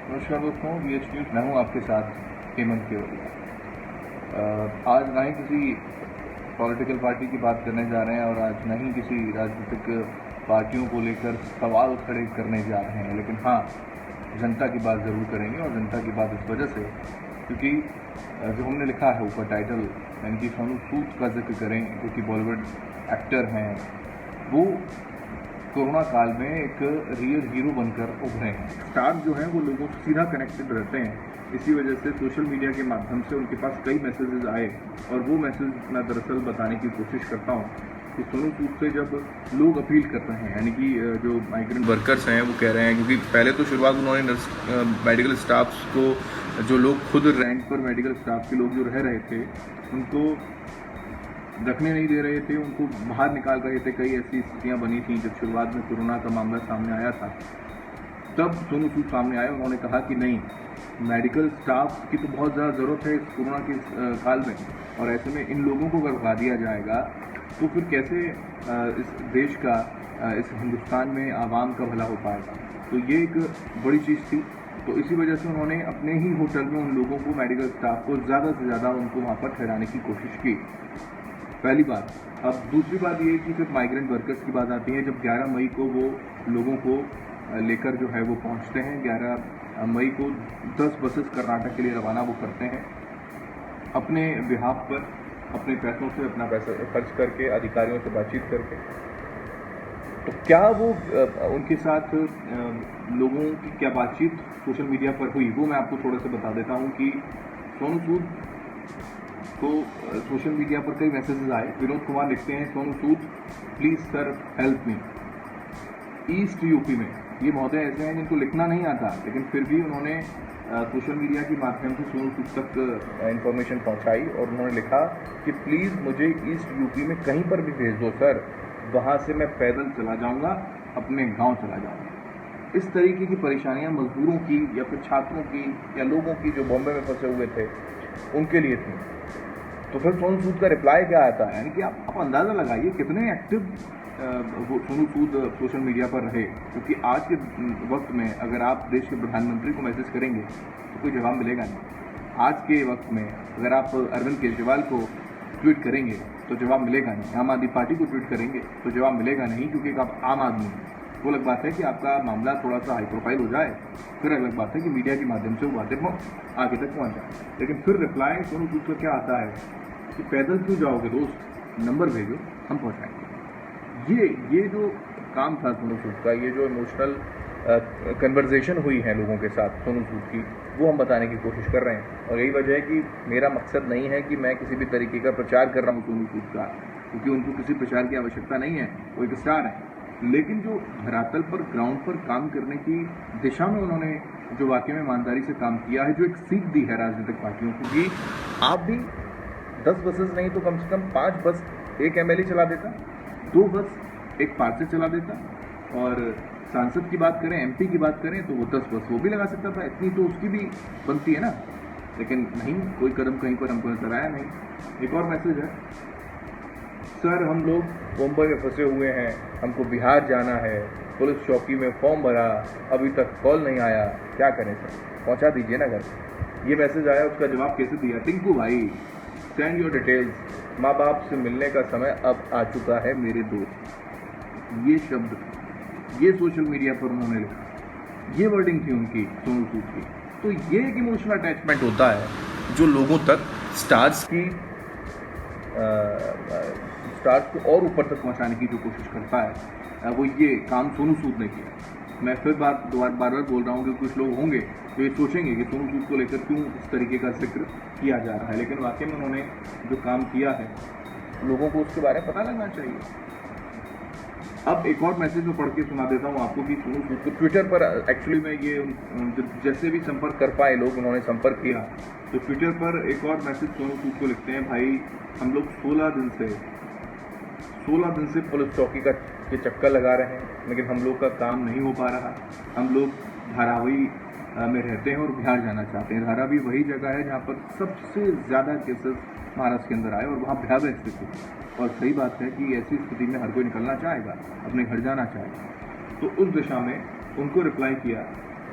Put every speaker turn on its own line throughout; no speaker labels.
नमस्कार दोस्तों, BH news मैं हूँ आपके साथ हेमंत केवड़िया। आज ना ही किसी पॉलिटिकल पार्टी की बात करने जा रहे हैं और आज ना ही किसी राजनीतिक पार्टियों को लेकर सवाल खड़े करने जा रहे हैं, लेकिन हाँ, जनता की बात ज़रूर करेंगे। और जनता की बात इस वजह से क्योंकि जो हमने लिखा है ऊपर टाइटल, यानी कि सोनू सूद का जिक्र करें, क्योंकि बॉलीवुड एक्टर हैं, वो कोरोना काल में एक रियल हीरो बनकर उभरे हैं। स्टार जो हैं वो लोगों से सीधा कनेक्टेड रहते हैं, इसी वजह से सोशल मीडिया के माध्यम से उनके पास कई मैसेजेस आए और वो मैसेज मैं दरअसल बताने की कोशिश करता हूँ कि सोनू सूद से जब लोग अपील कर रहे हैं, यानी कि जो माइग्रेंट वर्कर्स हैं वो कह रहे हैं, क्योंकि पहले तो शुरुआत उन्होंने मेडिकल स्टाफ्स को, जो लोग खुद रेंट पर मेडिकल स्टाफ के लोग जो रह रहे थे उनको रखने नहीं दे रहे थे, उनको बाहर निकाल रहे थे। कई ऐसी स्थितियां बनी थी जब शुरुआत में कोरोना का मामला सामने आया था, तब सोनू सूद सामने आए। उन्होंने कहा कि नहीं, मेडिकल स्टाफ की तो बहुत ज़्यादा ज़रूरत है इस कोरोना के काल में, और ऐसे में इन लोगों को अगर भगा दिया जाएगा तो फिर कैसे इस देश का, इस हिंदुस्तान में आवाम का भला हो पाएगा। तो ये एक बड़ी चीज़ थी। तो इसी वजह से उन्होंने अपने ही होटल में उन लोगों को, मेडिकल स्टाफ को ज़्यादा से ज़्यादा उनको वहाँ पर ठहराने की कोशिश की, पहली बात। अब दूसरी बात ये कि फिर माइग्रेंट वर्कर्स की बात आती है। जब 11 मई को वो लोगों को लेकर जो है वो पहुंचते हैं, 11 मई को 10 बसेस कर्नाटक के लिए रवाना वो करते हैं, अपने बिहाफ पर अपने पैसों से, अपना पैसा खर्च करके, अधिकारियों से बातचीत करके। तो क्या वो उनके साथ लोगों की क्या बातचीत सोशल मीडिया पर हुई, वो मैं आपको थोड़ा सा बता देता हूँ कि सोनू सूद तो सोशल मीडिया पर कई मैसेजेस आए। विनोद कुमार लिखते हैं, Sonu Sood please sir help me. East UP में ये महोदय ऐसे हैं जिनको लिखना नहीं आता, लेकिन फिर भी उन्होंने सोशल मीडिया के माध्यम से सोनू सूद तक इन्फॉर्मेशन पहुंचाई और उन्होंने लिखा कि प्लीज़ मुझे ईस्ट यूपी में कहीं पर भी भेज दो सर, वहाँ से मैं पैदल चला जाऊँगा, अपने गाँव चला जाऊँगा। इस तरीके की परेशानियाँ मजदूरों की या फिर छात्रों की या लोगों की जो बॉम्बे में फंसे हुए थे उनके लिए थी। तो फिर सोनू सूद का रिप्लाई क्या आता है, यानी कि आप अंदाज़ा लगाइए कितने एक्टिव वो सोनू सूद सोशल मीडिया पर रहे। क्योंकि आज के वक्त में अगर आप देश के प्रधानमंत्री को मैसेज करेंगे तो कोई जवाब मिलेगा नहीं। आज के वक्त में अगर आप अरविंद केजरीवाल को ट्वीट करेंगे तो जवाब मिलेगा नहीं। आम आदमी पार्टी को ट्वीट करेंगे तो जवाब मिलेगा नहीं, क्योंकि आप आम आदमी हैं। वो अलग बात है कि आपका मामला थोड़ा सा हाई प्रोफाइल हो जाए, फिर अलग बात है कि मीडिया के माध्यम से वो बातें आगे तक पहुँच जाए। लेकिन फिर रिप्लाई सोनू सूद का क्या आता है कि पैदल क्यों जाओगे दोस्त, नंबर भेजो, हम पहुँचाएंगे। ये जो काम था सोनू सूद का, ये जो इमोशनल कन्वर्जेशन हुई है लोगों के साथ सोनू सूद की, वो हम बताने की कोशिश कर रहे हैं। और यही वजह है कि मेरा मकसद नहीं है कि मैं किसी भी तरीके का प्रचार कर रहा हूँ सोनू सूद का, क्योंकि उनको किसी प्रचार की आवश्यकता नहीं है, वो एक स्टार है। लेकिन जो धरातल पर, ग्राउंड पर काम करने की दिशा में उन्होंने जो वाकई में ईमानदारी से काम किया है, जो एक सीख दी है राजनीतिक पार्टियों को कि आप भी 10 बसेस नहीं तो कम से कम 5 बस एक MLA चला देता, 2 बस एक पार्षद चला देता, और सांसद की बात करें, MP की बात करें तो वो 10 बस वो भी लगा सकता था। इतनी तो उसकी भी बनती है ना। लेकिन नहीं, कोई कदम कहीं पर हमको नजर आया नहीं। एक और मैसेज है, सर हम लोग मुंबई में फंसे हुए हैं, हमको बिहार जाना है, पुलिस चौकी में फॉर्म भरा, अभी तक कॉल नहीं आया, क्या करें सर, पहुंचा दीजिए ना घर। ये मैसेज आया, उसका जवाब कैसे दिया, टिंकू भाई सेंड योर डिटेल्स, माँ बाप से मिलने का समय अब आ चुका है मेरे दोस्त। ये शब्द, ये सोशल मीडिया पर उन्होंने लिखा, ये वर्डिंग थी उनकी, सोनू सूद की। तो ये एक इमोशनल अटैचमेंट होता है जो लोगों तक स्टार्स को और ऊपर तक पहुंचाने की जो कोशिश करता है, वो ये काम सोनू सूद ने किया। मैं फिर बार बार बोल रहा हूँ कि कुछ लोग होंगे जो ये सोचेंगे कि सोनू सूद को लेकर क्यों इस तरीके का जिक्र किया जा रहा है, लेकिन वाकई में उन्होंने जो काम किया है लोगों को उसके बारे में पता लगना चाहिए। अब एक और मैसेज में पढ़ के सुना देता हूँ आपको कि सोनू सूद को ट्विटर पर, एक्चुअली में ये जैसे भी संपर्क कर पाए लोग, उन्होंने संपर्क किया, तो ट्विटर पर एक और मैसेज सोनू सूद को लिखते हैं, भाई हम लोग 16 दिन से पुलिस चौकी का ये चक्कर लगा रहे हैं, लेकिन हम लोग का काम नहीं हो पा रहा। हम लोग धारावी में रहते हैं और बिहार जाना चाहते हैं। धारावी वही जगह है जहाँ पर सबसे ज़्यादा केसेस महाराष्ट्र के अंदर आए और वहाँ भयावह स्थिति। और सही बात है कि ऐसी स्थिति में हर कोई निकलना चाहेगा, अपने घर जाना चाहेगा। तो उस दिशा में उनको रिप्लाई किया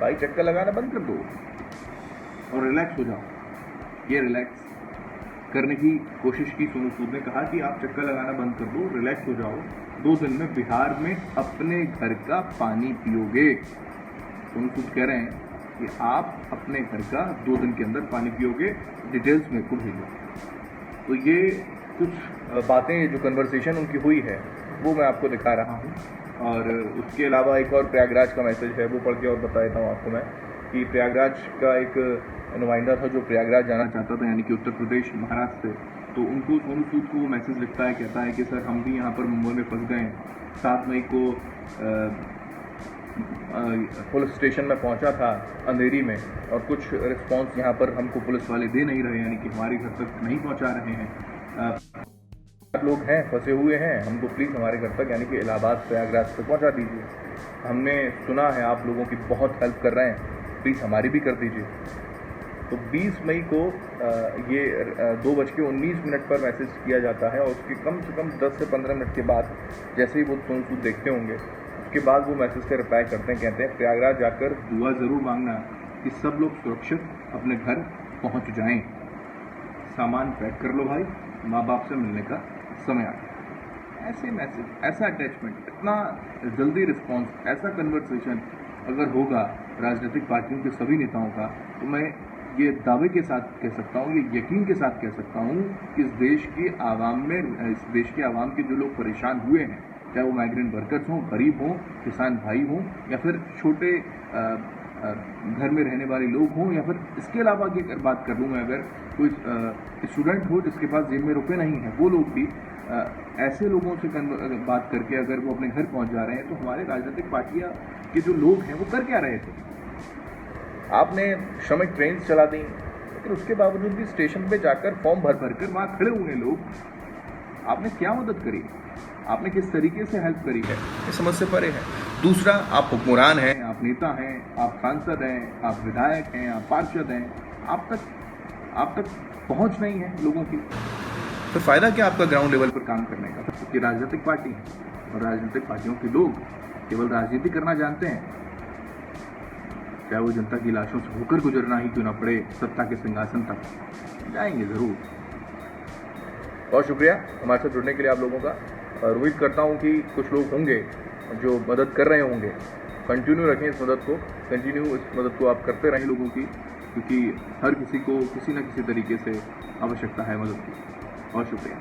भाई चक्कर लगाना बंद कर दो और रिलैक्स हो जाओ। ये रिलैक्स करने की कोशिश की सोनू सूद ने, कहा कि आप चक्कर लगाना बंद कर दो, रिलैक्स हो जाओ, 2 दिन में बिहार में अपने घर का पानी पियोगे। सोनू सूद कह रहे हैं कि आप अपने घर का 2 दिन के अंदर पानी पियोगे, डिटेल्स मेरे को भेजो। तो ये कुछ बातें जो कन्वर्सेशन उनकी हुई है वो मैं आपको दिखा रहा हूँ। और उसके अलावा एक और प्रयागराज का मैसेज है, वो पढ़ के और बता देता हूँ आपको मैं कि प्रयागराज का एक नुमाइंदा था जो प्रयागराज जाना चाहता था, यानी कि उत्तर प्रदेश महाराष्ट्र से। तो उनको सोनू सूद को वो मैसेज लिखता है, कहता है कि सर हम भी यहाँ पर मुंबई में फंस गए हैं। 7 मई को पुलिस स्टेशन में पहुँचा था अंधेरी में, और कुछ रिस्पांस यहाँ पर हमको पुलिस वाले दे नहीं रहे, यानी कि हमारे घर तक नहीं पहुँचा रहे हैं। लोग हैं फंसे हुए हैं, हमको प्लीज़ हमारे घर तक यानी कि इलाहाबाद प्रयागराज तक पहुँचा दीजिए। हमने सुना है आप लोगों की बहुत हेल्प कर रहे हैं, प्लीज़ हमारी भी कर दीजिए। तो 20 मई को ये 2:19 पर मैसेज किया जाता है, और उसके कम से कम 10 से 15 मिनट के बाद जैसे ही वो सोनू सूद देखते होंगे, उसके बाद वो मैसेज का रिप्लाई करते हैं, कहते हैं प्रयागराज जाकर दुआ ज़रूर मांगना कि सब लोग सुरक्षित अपने घर पहुंच जाएं। सामान पैक कर लो भाई, माँ बाप से मिलने का समय आ गया। ऐसे मैसेज, ऐसा अटैचमेंट, इतना जल्दी रिस्पॉन्स, ऐसा कन्वर्सेशन अगर होगा राजनीतिक पार्टियों के सभी नेताओं का, तो मैं ये दावे के साथ कह सकता हूँ, ये यकीन के साथ कह सकता हूँ कि इस देश की आवाम में, इस देश के आवाम के जो लोग परेशान हुए हैं, चाहे वो माइग्रेंट वर्कर्स हों, गरीब हों, किसान भाई हों, या फिर छोटे घर में रहने वाले लोग हों, या फिर इसके अलावा की अगर बात कर लूँ मैं, अगर कोई स्टूडेंट हो जिसके पास जेब में रुपए नहीं हैं, वो लोग भी ऐसे लोगों से बात करके अगर वो अपने घर पहुंच जा रहे हैं, तो हमारे राजनीतिक पार्टियां के जो लोग हैं वो कर क्या रहे थे? आपने श्रमिक ट्रेन चला दी, लेकिन उसके बावजूद भी स्टेशन पे जाकर फॉर्म भर कर वहाँ खड़े हुए लोग, आपने क्या मदद करी? आपने किस तरीके से हेल्प करी है? ये समझ से परे है। दूसरा, आप हुक्मरान हैं, आप नेता हैं, आप सांसद हैं, आप विधायक हैं, आप पार्षद हैं, आप तक पहुंच नहीं है लोगों की, तो फ़ायदा क्या आपका ग्राउंड लेवल पर काम करने का? क्योंकि राजनीतिक पार्टी है, और राजनीतिक पार्टियों के लोग केवल राजनीति करना जानते हैं, चाहे वो जनता की लाशों से होकर गुजरना ही क्यों ना पड़े, सत्ता के सिंहासन तक जाएंगे ज़रूर। बहुत शुक्रिया हमारे साथ जुड़ने के लिए आप लोगों का, और उम्मीद करता हूँ कि कुछ लोग होंगे जो मदद कर रहे होंगे। कंटिन्यू रखें इस मदद को, कंटिन्यू इस मदद को आप करते रहें लोगों की, क्योंकि हर किसी को किसी न किसी तरीके से आवश्यकता है मदद की। बहुत शुक्रिया।